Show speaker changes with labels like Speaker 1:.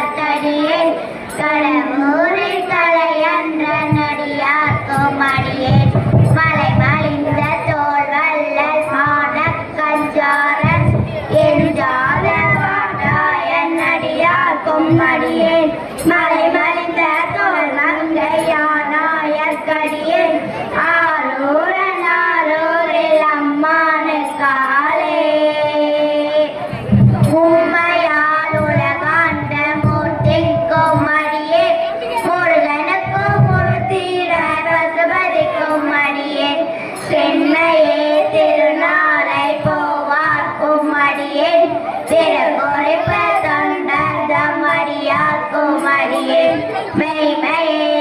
Speaker 1: அடியார்க்கடியேன் கடவுரில் தலையன்ற நடியார்க்கும் அடியேன் மலை மலிந்த தோல் வல்லல் மானக்கஞ்சாரன் எஞ்சாத வாடாயன் அடியார்க்கும் அடியேன் மலை மலிந்த தோல் மங்கையானாயற்கடியேன் ஆரூரன் ஆரூரில் அம்மானுக்காலே உம்மையால் உலகாண்ட மூர்த்திக்கும் அடியேன் முருகனுக்கும் மூர்த்திட பசுபதிக்கும் அடியேன் சென்னையே திருநாளை போவார்க்கும் அடியேன் திருக்குறிப்ப தொண்டர்தம் அடியார்க்கும் அடியேன் மெய்மையே